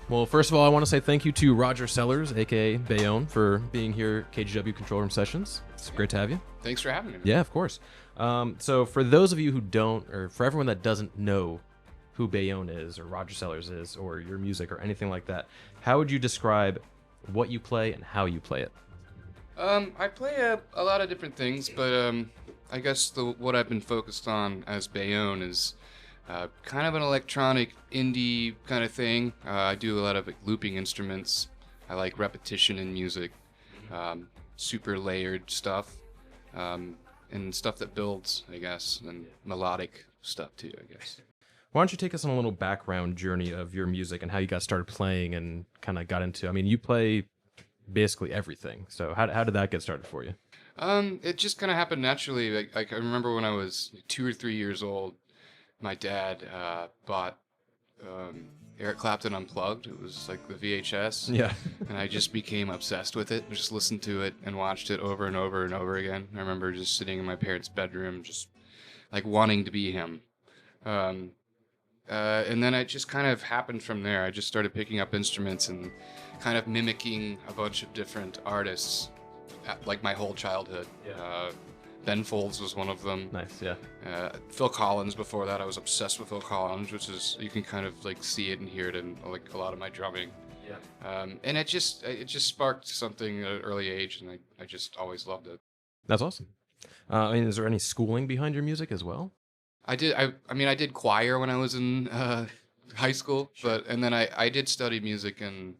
Well, first of all, I want to say thank you to Roger Sellers, aka Bayonne, for being here at KGW Control Room Sessions. It's great to have you. Thanks for having me. Yeah, of course. So for those of you who don't, or for everyone that doesn't know who Bayonne is, or Roger Sellers is, or your music, or anything like that, how would you describe what you play and how you play it? I play a lot of different things, but I guess what I've been focused on as Bayonne is kind of an electronic indie kind of thing. I do a lot of looping instruments. I like repetition in music, super layered stuff, and stuff that builds, I guess, and melodic stuff too, I guess. Why don't you take us on a little background journey of your music and how you got started playing and kind of got into, I mean, you play basically everything. So how did that get started for you? It just kind of happened naturally. Like I remember when I was 2 or 3 years old, my dad bought Eric Clapton Unplugged. It was like the VHS. Yeah. And I just became obsessed with it. Just listened to it and watched it over and over and over again. I remember just sitting in my parents' bedroom, just like wanting to be him. And then it just kind of happened from there. I just started picking up instruments and kind of mimicking a bunch of different artists, like my whole childhood. Yeah. Ben Folds was one of them. Nice, yeah. Phil Collins before that. I was obsessed with Phil Collins, which is, you can kind of like see it and hear it in like a lot of my drumming. Yeah. And it just sparked something at an early age, and I just always loved it. That's awesome. I mean, is there any schooling behind your music as well? I did choir when I was in high school, and then I did study music in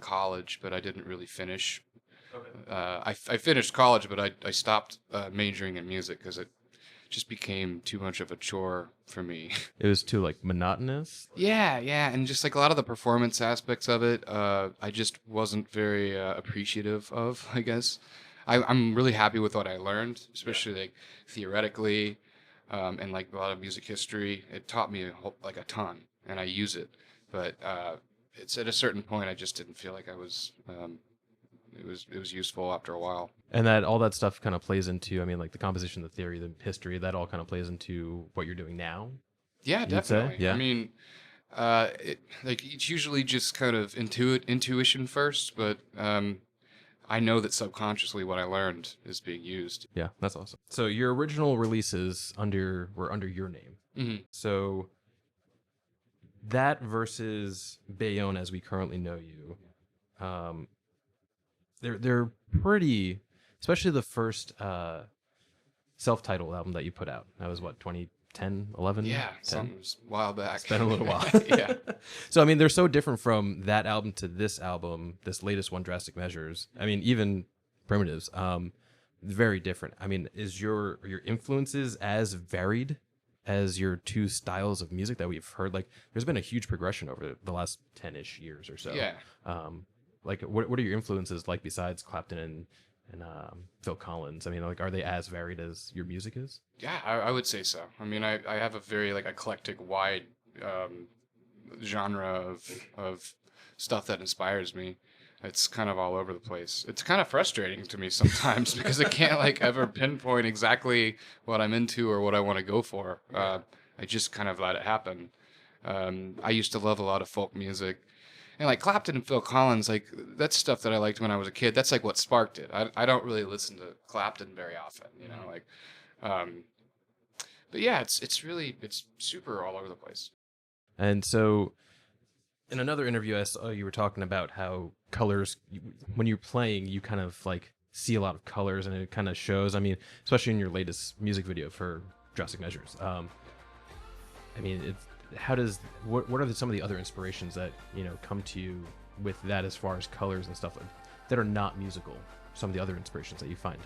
college, but I didn't really finish. Okay. I finished college, but I stopped majoring in music because it just became too much of a chore for me. It was too like monotonous. Yeah, and just like a lot of the performance aspects of it, I just wasn't very appreciative of, I guess. I'm really happy with what I learned, especially like theoretically, and like a lot of music history. It taught me like a ton, and I use it. But it's at a certain point I just didn't feel like I was. It was useful after a while. And that all that stuff kind of plays into, I mean, like the composition, the theory, the history. That all kind of plays into what you're doing now. Yeah, definitely. Yeah. I mean, it's usually just kind of intuition first, but I know that subconsciously what I learned is being used. Yeah, that's awesome. So your original releases were under your name. Mm-hmm. So that versus Bayonne as we currently know you, they're pretty, especially the first self-titled album that you put out. That was what, 2010, 11? Yeah, 10? something's a while back. It's been a little while. Yeah. So, I mean, they're so different from that album to this album, this latest one, Drastic Measures. I mean, even Primitives, very different. I mean, is your influences as varied as your two styles of music that we've heard? Like, there's been a huge progression over the last 10-ish years or so. Yeah. Like, what are your influences like besides Clapton and Phil Collins? I mean, like, are they as varied as your music is? Yeah, I would say so. I mean, I have a very like eclectic, wide genre of stuff that inspires me. It's kind of all over the place. It's kind of frustrating to me sometimes because I can't like ever pinpoint exactly what I'm into or what I want to go for. I just kind of let it happen. I used to love a lot of folk music. And like Clapton and Phil Collins, like that's stuff that I liked when I was a kid. That's like what sparked it. I don't really listen to Clapton very often, you know, like, but yeah, it's super all over the place. And so in another interview, I saw you were talking about how colors, when you're playing, you kind of like see a lot of colors and it kind of shows. I mean, especially in your latest music video for Drastic Measures. I mean, it's, what are some of the other inspirations that, you know, come to you with that as far as colors and stuff that are not musical? Some of the other inspirations that you find?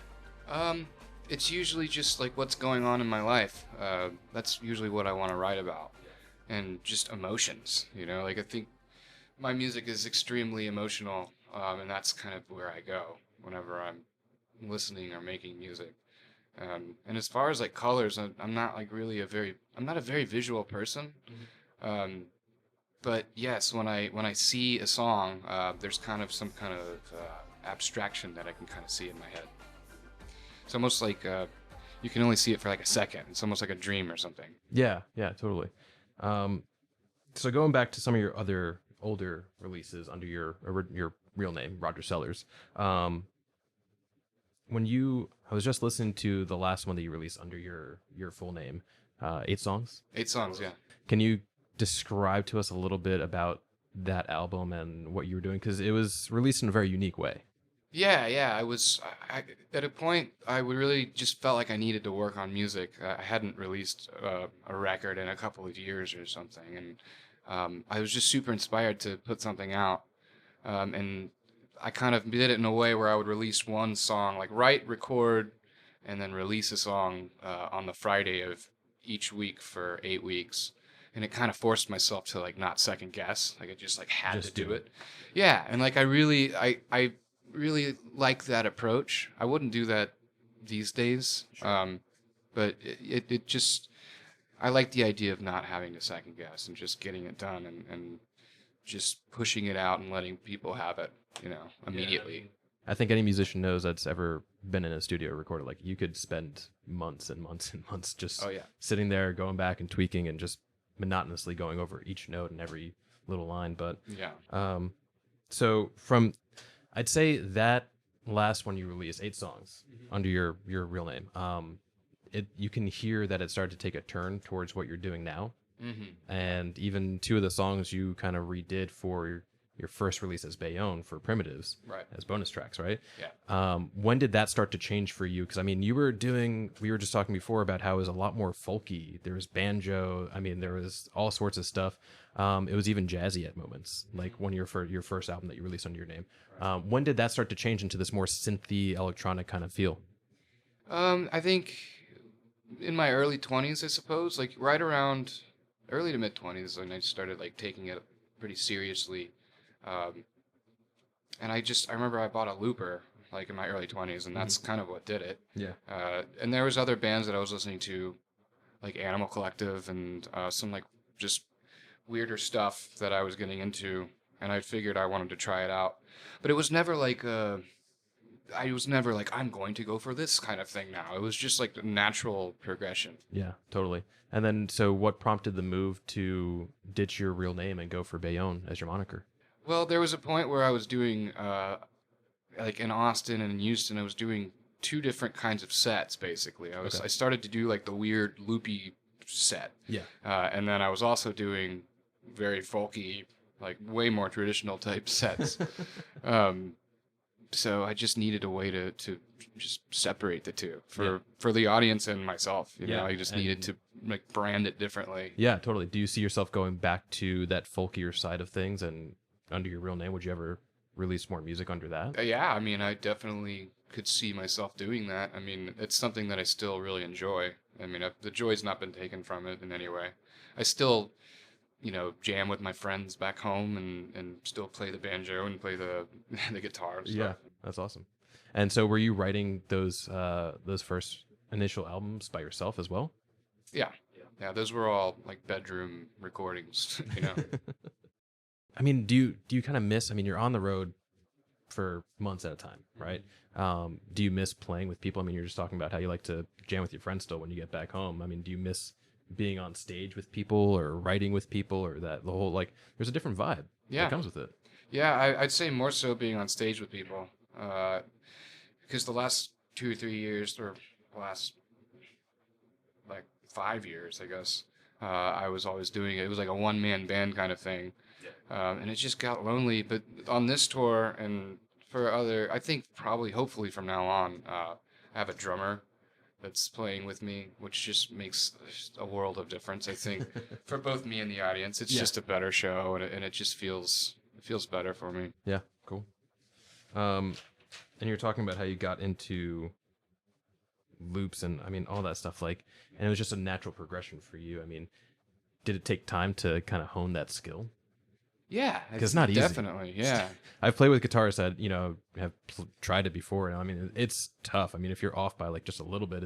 It's usually just like what's going on in my life. That's usually what I want to write about, and just emotions, you know, like I think my music is extremely emotional, and that's kind of where I go whenever I'm listening or making music. And as far as like colors, I'm not like really I'm not a very visual person. Mm-hmm. But yes, when I see a song, there's kind of some kind of abstraction that I can kind of see in my head. It's almost like you can only see it for like a second. It's almost like a dream or something. Yeah, totally. So going back to some of your other older releases under your real name, Roger Sellers. I was just listening to the last one that you released under your full name, 8 songs. 8 songs, yeah. Can you describe to us a little bit about that album and what you were doing? Because it was released in a very unique way. Yeah. I at a point, I would really just felt like I needed to work on music. I hadn't released a record in a couple of years or something, and I was just super inspired to put something out. And I kind of did it in a way where I would release one song, like write, record, and then release a song on the Friday of each week for 8 weeks. And it kind of forced myself to like not second guess. Like I just like had Just to do do it. Yeah, and like I really like that approach. I wouldn't do that these days. But it just I like the idea of not having to second guess and just getting it done and just pushing it out and letting people have it, immediately. I think any musician knows that's ever been in a studio recorded. Like you could spend months and months and months just Oh yeah. sitting there, going back and tweaking and just monotonously going over each note and every little line. But Yeah. so I'd say that last one you released, 8 songs under your real name. You can hear that it started to take a turn towards what you're doing now. Mm-hmm. And even 2 of the songs you kind of redid for your first release as Bayonne for Primitives, Right. as bonus tracks, right? Yeah. When did that start to change for you? Because I mean, we were just talking before about how it was a lot more folky. There was banjo. I mean, there was all sorts of stuff. It was even jazzy at moments, like when your first album that you released under your name. When did that start to change into this more synthy electronic kind of feel? I think in my early 20s, I suppose, like right around early to mid 20s, when I started like taking it pretty seriously. And I remember I bought a looper like in my early 20s, and that's kind of what did it. Yeah. And there was other bands that I was listening to, like Animal Collective and some like just weirder stuff that I was getting into, and I figured I wanted to try it out. But it was never like I was never like, I'm going to go for this kind of thing now. It was just like the natural progression. Yeah, totally. And then, so what prompted the move to ditch your real name and go for Bayonne as your moniker? Well, there was a point where I was doing, like in Austin and in Houston, I was doing 2 different kinds of sets, basically. I started to do like the weird loopy set. Yeah. And then I was also doing very folky, like way more traditional type sets. So I just needed a way to just separate the 2 for the audience and myself. You know, I just needed to like brand it differently. Yeah, totally. Do you see yourself going back to that folkier side of things and under your real name? Would you ever release more music under that? Yeah, I mean, I definitely could see myself doing that. I mean, it's something that I still really enjoy. I mean, the joy's not been taken from it in any way. I still, jam with my friends back home and still play the banjo and play the the guitar and stuff. Yeah, that's awesome. And so were you writing those first initial albums by yourself as well? Yeah. Those were all like bedroom recordings, I mean, do you kind of miss? I mean, you're on the road for months at a time, right? Do you miss playing with people? I mean, you're just talking about how you like to jam with your friends still when you get back home. I mean, do you miss being on stage with people or writing with people, or the whole, like, there's a different vibe that comes with it? Yeah, I'd say more so being on stage with people, because the last 2 or 3 years, or the last like 5 years, I guess, I was always doing it. It was like a one-man band kind of thing. And it just got lonely. But on this tour and for I think probably, hopefully from now on, I have a drummer that's playing with me, which just makes a world of difference, I think, for both me and the audience. It's just a better show, and it just feels better for me. Yeah, cool. And you're talking about how you got into loops and, I mean, all that stuff, like, and it was just a natural progression for you. I mean, did it take time to kind of hone that skill? Yeah, it's not easy. Definitely, yeah. I've played with guitarists that have tried it before, and I mean, it's tough. I mean, if you're off by like just a little bit,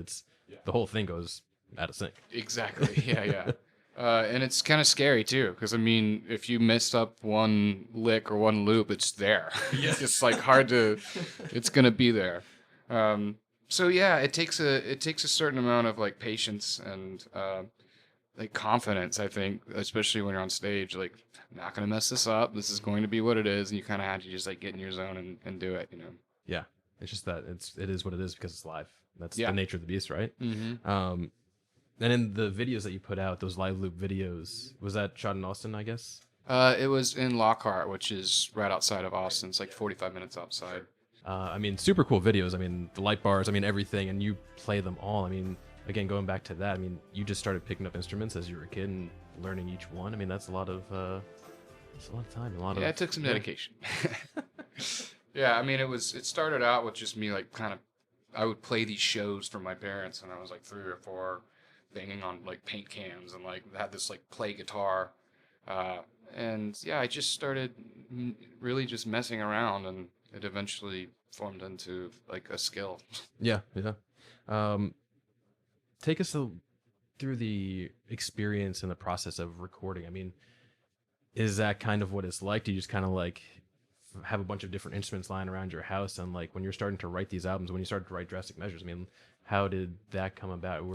the whole thing goes out of sync. Exactly. Yeah. And it's kind of scary too, because I mean, if you messed up one lick or one loop, it's there. It's just like it's gonna be there. So yeah, it takes a certain amount of like patience and like confidence, I think, especially when you're on stage, like, I'm not gonna mess this up. This is going to be what it is, and you kind of have to just like get in your zone and do it, you know. Yeah, it's just that it is what it is because it's live. That's Yeah. the nature of the beast, right? Mm-hmm. And in the videos that you put out, those live loop videos, was that shot in Austin, I guess? It was in Lockhart, which is right outside of Austin. It's like 45 minutes outside. I mean, super cool videos. I mean, the light bars, I mean, everything, and you play them all. I mean, again, going back to that, I mean, you just started picking up instruments as you were a kid and learning each one. I mean, that's a lot of time, Yeah, it took some dedication. Yeah, I mean, it started out with just me like kind of, I would play these shows for my parents when I was like 3 or 4, banging on like paint cans and like had this like play guitar, and yeah, I just started really just messing around, and it eventually formed into like a skill. Yeah, yeah. Take us through the experience and the process of recording. I mean, is that kind of what it's like? Do you just kind of like have a bunch of different instruments lying around your house, and like when you're starting to write these albums, when you started to write Drastic Measures, I mean, how did that come about?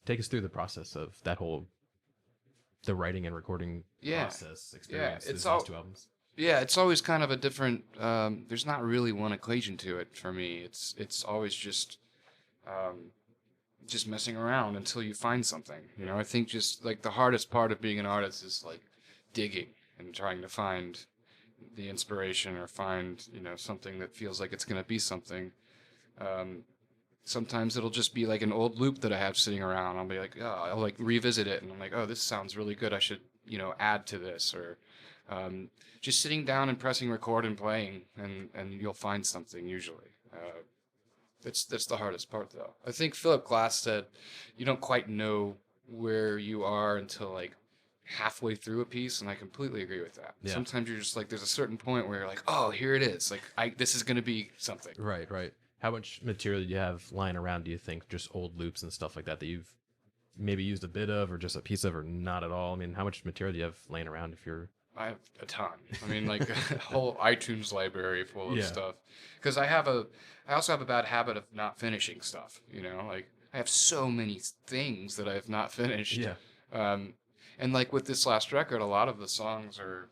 Take us through the process of that whole the writing and recording process experience. It's these all 2 albums. Yeah, it's always kind of a different. There's not really one equation to it for me. It's always just messing around until you find something. You know, I think just like the hardest part of being an artist is like digging and trying to find the inspiration or find, you know, something that feels like it's gonna be something. Sometimes it'll just be like an old loop that I have sitting around. I'll be like, oh, I'll like revisit it, and I'm like, oh, this sounds really good. I should, you know, add to this, or just sitting down and pressing record and playing, and you'll find something usually. That's the hardest part, though. I think Philip Glass said, you don't quite know where you are until like halfway through a piece, and I completely agree with that. Yeah. Sometimes you're just like, there's a certain point where you're like, oh, here it is. Like, this is gonna be something. Right, right. How much material do you have lying around, do you think? Just old loops and stuff like that you've maybe used a bit of or just a piece of or not at all? I mean, how much material do you have laying around if you're... I have a ton. I mean, like a whole iTunes library full of Yeah. stuff. Because I also have a bad habit of not finishing stuff. You know, like I have so many things that I have not finished. Yeah. And like with this last record, a lot of the songs are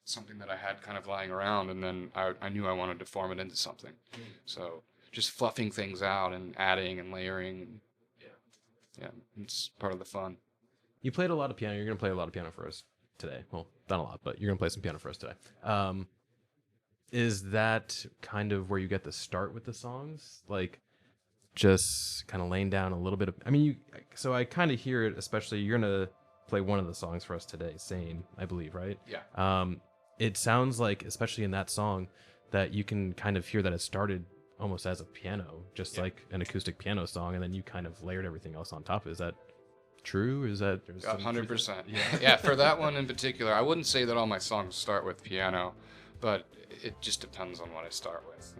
something that I had kind of lying around, and then I knew I wanted to form it into something. So just fluffing things out and adding and layering. Yeah, it's part of the fun. You played a lot of piano. You're going to play a lot of piano for us today. Well, not a lot, but you're going to play some piano for us today. Is that kind of where you get the start with the songs? Like, just kind of laying down a little bit of... I mean, so I kind of hear it, especially... You're going to play one of the songs for us today, Sane, I believe, right? Yeah. It sounds like, especially in that song, that you can kind of hear that it started almost as a piano, just like an acoustic piano song, and then you kind of layered everything else on top. Is that true? Is that 100%? Yeah. For that one in particular, I wouldn't say that all my songs start with piano, but it just depends on what I start with.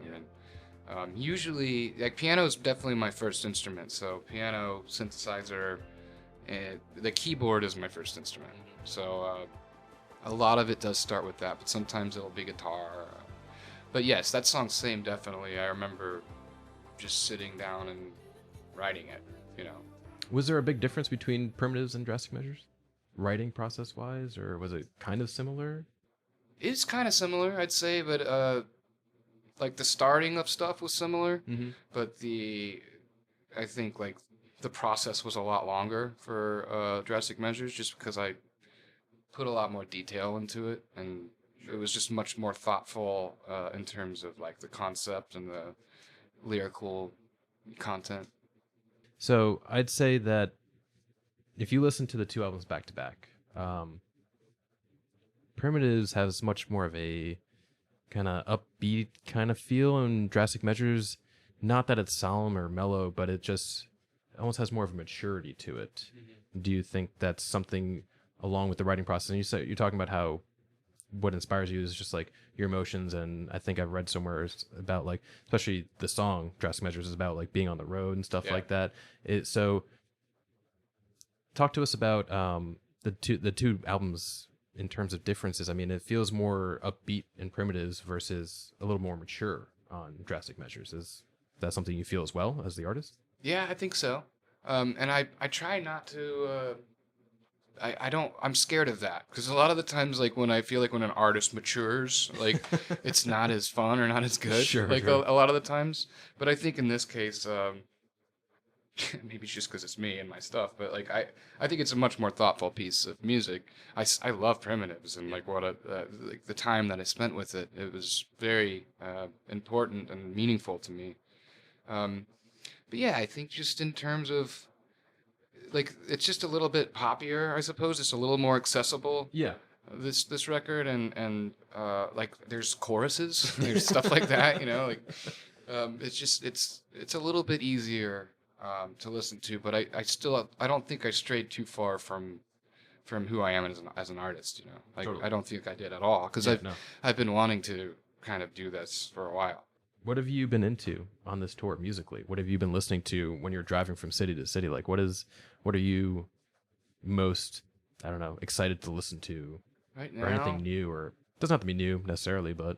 I mean, usually, like, piano is definitely my first instrument. So piano, synthesizer, and the keyboard is my first instrument. So a lot of it does start with that, but sometimes it'll be guitar. But yes, that song Same, definitely. I remember just sitting down and writing it, you know. Was there a big difference between Primitives and Drastic Measures? Writing process-wise, or was it kind of similar? It's kind of similar, I'd say, but like the starting of stuff was similar, but I think like the process was a lot longer for Drastic Measures, just because I put a lot more detail into it, and it was just much more thoughtful in terms of like the concept and the lyrical content. So I'd say that if you listen to the 2 albums back to back, Primitives has much more of a kind of upbeat kind of feel, and Drastic Measures, not that it's solemn or mellow, but it just almost has more of a maturity to it. Do you think that's something along with the writing process? And you're talking about how what inspires you is just like your emotions, and I think I've read somewhere about like, especially the song Drastic Measures is about like being on the road and stuff like that. So talk to us about the two albums in terms of differences. I mean, it feels more upbeat in Primitives versus a little more mature on Drastic Measures. Is that something you feel as well as the artist? Yeah, I think so. And I try not to I'm scared of that because a lot of the times, like when I feel like when an artist matures, like it's not as fun or not as good. Sure, like sure. a lot of the times. But I think in this case, maybe it's just because it's me and my stuff, but like I think it's a much more thoughtful piece of music. I love Primitives and like what like the time that I spent with it. It was very important and meaningful to me. But yeah, I think just in terms of like it's just a little bit poppier, I suppose. It's a little more accessible. Yeah. This record and like there's choruses, there's stuff like that, you know, like it's just it's a little bit easier to listen to, but I still I don't think I strayed too far from who I am as an artist, you know. Like Totally. I don't think I did at all because Yeah, no. I've been wanting to kind of do this for a while. What have you been into on this tour musically? What have you been listening to when you're driving from city to city? Like, what are you most, I don't know, excited to listen to, Right or anything now, new? Or doesn't have to be new necessarily, but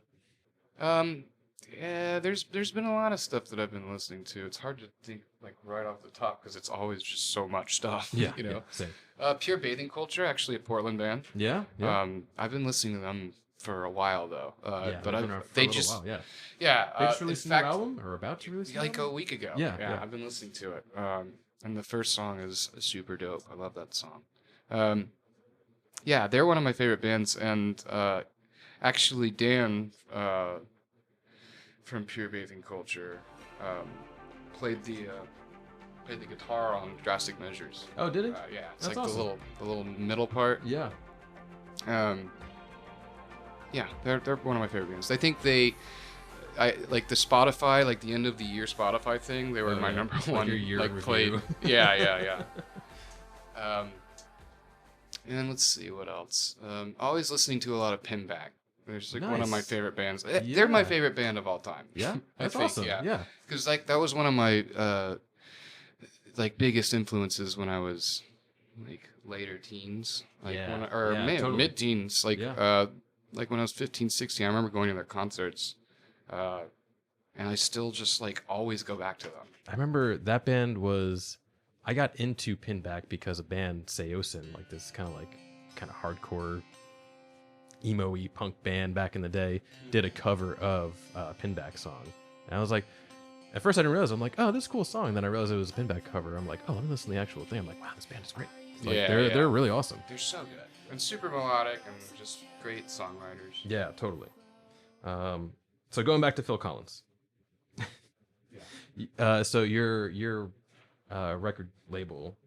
yeah, there's been a lot of stuff that I've been listening to. It's hard to think like right off the top because it's always just so much stuff. yeah, you yeah, know. same. Pure Bathing Culture, actually a Portland band. Yeah, yeah, I've been listening to them for a while though. yeah. But they've been around for they a little just while, yeah. yeah. They just In released a fact, new album, or about to release a new like a album? week ago. Yeah, yeah. I've been listening to it. And the first song is super dope. I love that song. Yeah, they're one of my favorite bands, and actually Dan from Pure Bathing Culture played the guitar on Drastic Measures. Oh, did it? Yeah, it's That's like awesome. the little middle part. Yeah. Yeah, they're one of my favorite bands. I think I like the Spotify, like the end of the year Spotify thing. They were Oh, my yeah. number Like one. your year like review. played. Yeah. And let's see what else. Always listening to a lot of Pinback. There's like one of my Nice. favorite bands. They're my Yeah. favorite band of all time. Yeah, I that's think, awesome. yeah. Yeah. Because like that was one of my like biggest influences when I was like later teens, like Yeah, when, or yeah, maybe totally. mid-teens, Yeah. like when I was 15, 16. I remember going to their concerts, and I still just like always go back to them. I remember that band was. I got into Pinback because a band, Seosin, like this kind of hardcore, emo-y punk band back in the day, did a cover of a Pinback song. And I was like, at first I didn't realize. I'm like, oh, this is a cool song. And then I realized it was a Pinback cover. I'm like, oh, let me listen to the actual thing. I'm like, wow, this band is great. Like, Yeah, they're really awesome. They're so good and super melodic and just great songwriters. Yeah, totally. So going back to Phil Collins. So your record label,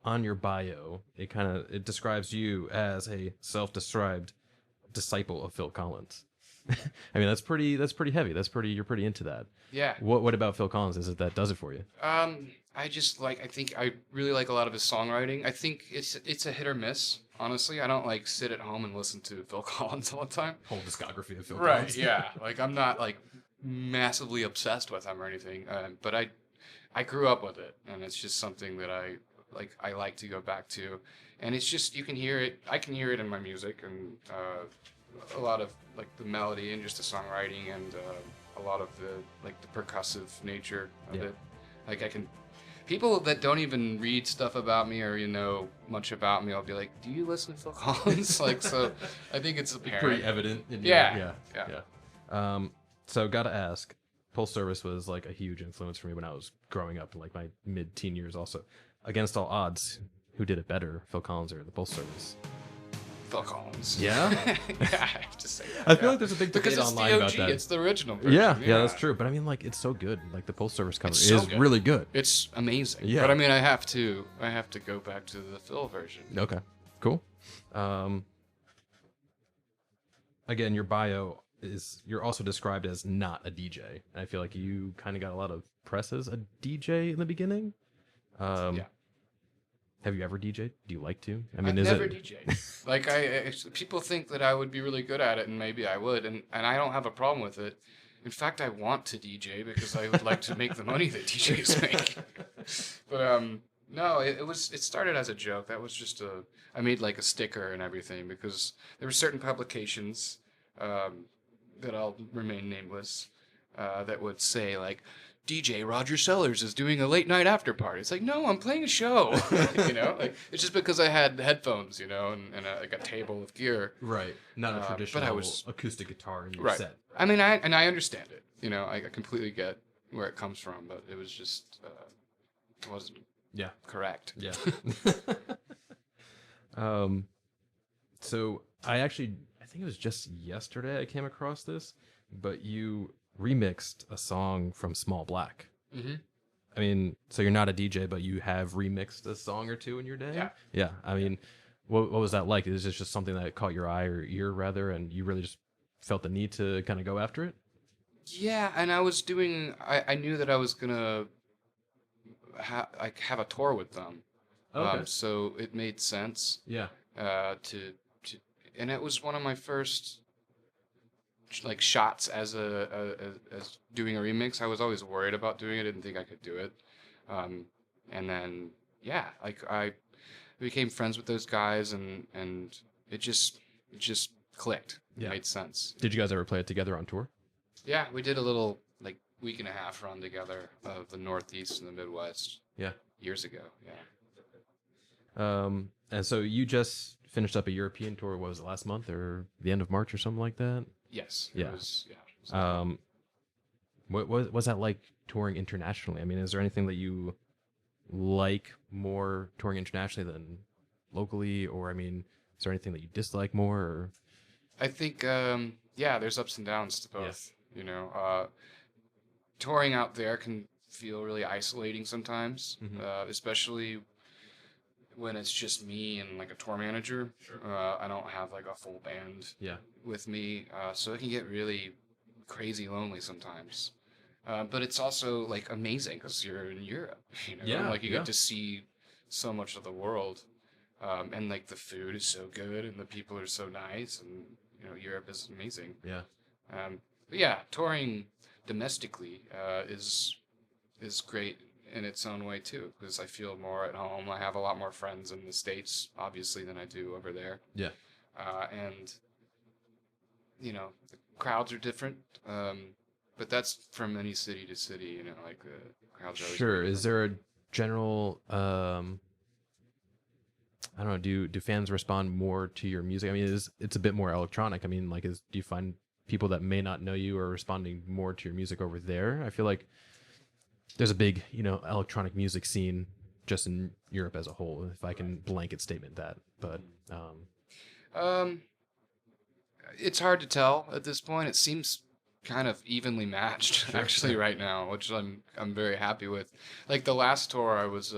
on your bio, it describes you as a self-described disciple of Phil Collins. I mean, that's pretty heavy. You're pretty into that. Yeah. What about Phil Collins is it that does it for you? I think I really like a lot of his songwriting. I think it's a hit or miss. Honestly, I don't like sit at home and listen to Phil Collins all the time. Whole discography of Phil Right. Collins. Yeah. Like I'm not like massively obsessed with him or anything. But I grew up with it, and it's just something that I like to go back to, and it's just you can hear it. I can hear it in my music, and a lot of like the melody and just the songwriting and a lot of the percussive nature of Yeah. it. Like I can. People that don't even read stuff about me or much about me, I'll be like, "Do you listen to Phil Collins?" Like, so I think it's apparent. Pretty evident. Yeah. So gotta ask, Pulse Service was like a huge influence for me when I was growing up, in like my mid-teen years. Also, against all odds, who did it better, Phil Collins or the Pulse Service? Phil Collins. Yeah? Yeah, I have to say that. I feel like there's a big because debate it's online the OG, about that. it's the original version. Yeah, that's true. But I mean, like, it's so good. Like the Pulse Service cover It's so is good. really good. It's amazing. Yeah. But I mean, I have to go back to the Phil version. Okay, cool. Again, your bio is you're also described as not a DJ, and I feel like you kind of got a lot of press as a DJ in the beginning. Yeah. Have you ever DJ'd? Do you like to? I I've mean, is never it? DJ'd. Like people think that I would be really good at it, and maybe I would, and I don't have a problem with it. In fact, I want to DJ because I would like to make the money that DJs make. But no, it started as a joke. That was just I made like a sticker and everything because there were certain publications that I'll remain nameless that would say like DJ Roger Sellers is doing a late night after party. It's like, no, I'm playing a show. Like it's just because I had headphones, and like a table of gear. Right. Not a traditional but I was, acoustic guitar in your right. set. I mean, I understand it. I completely get where it comes from, but it was just it wasn't correct. Yeah. So I think it was just yesterday I came across this, but you remixed a song from Small Black. Mm-hmm. I mean, so you're not a DJ, but you have remixed a song or two in your day? Yeah. Yeah. I mean, what was that like? Is this just something that caught your eye or ear, rather, and you really just felt the need to kind of go after it? Yeah, and I knew that I was going to have a tour with them. Okay. So it made sense. Yeah. And it was one of my first like shots as as doing a remix. I was always worried about doing it. I didn't think I could do it. And then like I became friends with those guys, and it just clicked. It made sense. Did you guys ever play it together on tour? Yeah, we did a little like week and a half run together of the Northeast and the Midwest. Yeah. Years ago. Yeah. And so you just finished up a European tour. What was it, last month or the end of March or something like that? Yes. Yeah. It was, what was that like touring internationally? I mean, is there anything that you like more touring internationally than locally, or I mean, is there anything that you dislike more? Or? I think there's ups and downs to both. Yeah. Touring out there can feel really isolating sometimes, especially when it's just me and like a tour manager. Sure. I don't have like a full band with me, so it can get really crazy lonely sometimes. But it's also like amazing because you're in Europe, like you get to see so much of the world, and like the food is so good and the people are so nice, and Europe is amazing. Yeah. But yeah, touring domestically is great in its own way too, because I feel more at home. I have a lot more friends in the States, obviously, than I do over there. Yeah. And the crowds are different, but that's from any city to city. Like the crowds are always sure. different. Is there a general I don't know, do fans respond more to your music? I mean, it's a bit more electronic. I mean, like, do you find people that may not know you are responding more to your music over there? I feel like there's a big, electronic music scene just in Europe as a whole, if I can blanket statement that. But it's hard to tell at this point. It seems kind of evenly matched actually right now, which I'm very happy with. Like the last tour, I was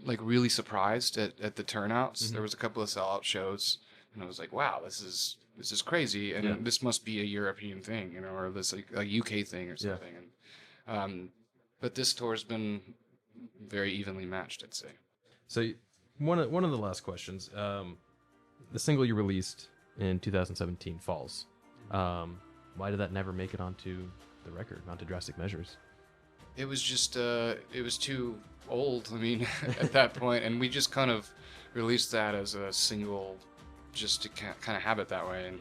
like really surprised at the turnouts. Mm-hmm. There was a couple of sellout shows, and I was like, wow, this is crazy, and this must be a European thing, or this like a UK thing or something. And but this tour's been very evenly matched, I'd say. So one of the last questions, the single you released in 2017, Falls. Why did that never make it onto the record, onto Drastic Measures? It was just it was too old. I mean, at that point, and we just kind of released that as a single, just to kind of have it that way. And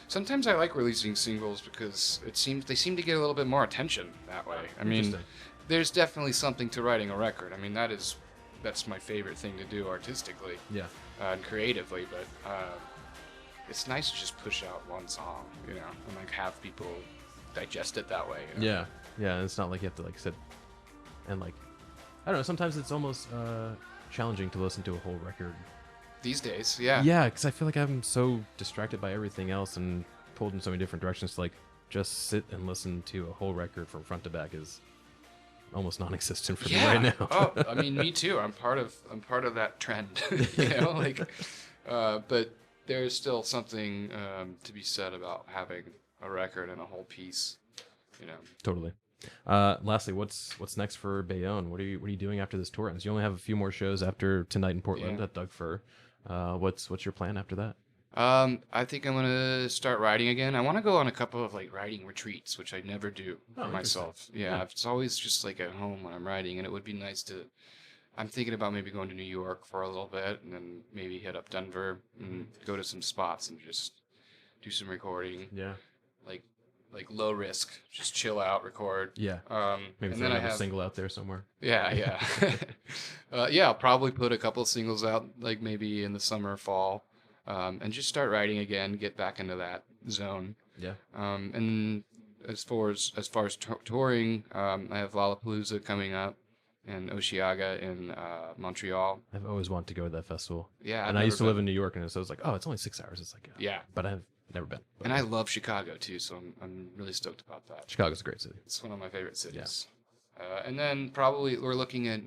sometimes I like releasing singles because they seem to get a little bit more attention that way. I mean, there's definitely something to writing a record. I mean, that's my favorite thing to do artistically, and creatively. But it's nice to just push out one song, and like have people digest it that way. Yeah, it's not like you have to like sit and like, I don't know, sometimes it's almost challenging to listen to a whole record these days. Yeah, because I feel like I'm so distracted by everything else and pulled in so many different directions to like just sit and listen to a whole record from front to back is almost non-existent for me right now. Oh, I mean, me too. I'm part of that trend. But there's still something to be said about having a record and a whole piece. Totally. Lastly, what's next for Bayonne? What are you doing after this tour ends? You only have a few more shows after tonight in Portland at Doug Fir. What's your plan after that? I think I'm gonna start writing again. I want to go on a couple of like writing retreats, which I never do for myself. Yeah, it's always just like at home when I'm writing, and it would be nice to. I'm thinking about maybe going to New York for a little bit, and then maybe hit up Denver and go to some spots and just do some recording. Yeah. Like like low risk, just chill out, record. Yeah. Maybe And throw then I another have single out there somewhere. yeah. Yeah, I'll probably put a couple singles out, like maybe in the summer, fall, and just start writing again, get back into that zone. Yeah. And as far as touring, I have Lollapalooza coming up and Osheaga in Montreal. I've always wanted to go to that festival. Yeah, And I used to live in New York, and so I was like, oh, it's only 6 hours. It's like, Yeah, but I've never been. But and I love Chicago too, so I'm really stoked about that. Chicago's a great city. It's one of my favorite cities. And then probably we're looking at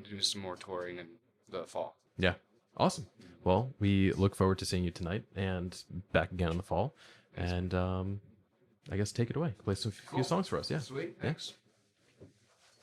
doing some more touring in the fall. Yeah. Awesome. Well, we look forward to seeing you tonight and back again in the fall. And I guess take it away. Play some few songs for us. Yeah. Sweet. Yeah. Thanks.